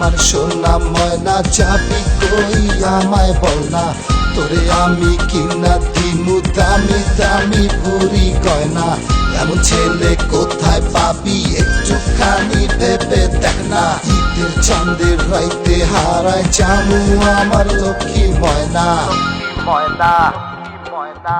আমার সোনা ময়না চাবি কই আমায় বল না, তোরে আমি কিনা দিমু দামি দামি বুড়ি গয়না। এমন ছেলে কোথায় পাবি একটুখানি ভেবে দেখ না, ঈদের চাঁদের রাইতে হারায় জামু আমার লক্ষ্মী ময়না। ময়না ময়না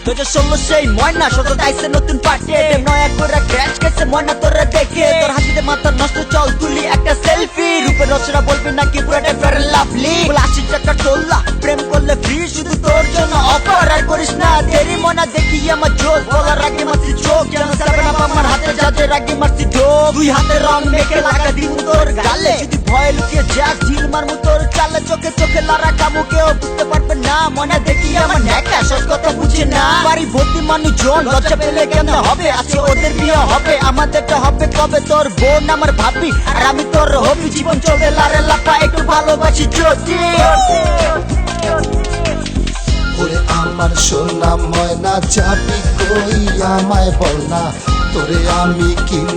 2016 সেই ময়না শত দাইছে নতুন পার্টি, নয়া করে ক্র্যাশ গেছে ময়না তোরা দেখে। তোর হাসিতে মাথা নষ্ট, চল তুলি একটা সেলফি। রূপের রচনা বলবি নাকি পুরাটা ফেয়ার লাভলি, 80 টাকা টোল্লা প্রেম করলে ফ্রি শুধু তোর জন্য অফার। আর করিস না দেরি ময়না দেখি আমার জোশ, বলার আগে মারছি চোখ যেন সাবেন আপ আমার হাতে যাদের আগে মারছি ঢোক। দুই হাতে রং মেখে লাগা দিব তোর গালে, যদি ভয় লুকিয়ে যাস ঢিল মারমু তোর চালে। চোখে চোখে লড়া কামু কেউ বুঝতে পারবে না, ময়না দেখি আমার ন্যাকা সব কথা বুঝে না। বাড়ি ভর্তি মানুষজন লজ্জা পেলে কেন হবে, আজকে ওদের বিয়ে হবে আমাদেরটা হবে কবে। তোর বোন আমার ভাবি আর আমি তোর হবি, জীবন চলবে লারে লাপা একটু ভালোবাসি যদি। ওরে আমার সোনা ময়না চাবি কই আমায় বল না, তোরে আমি কিনা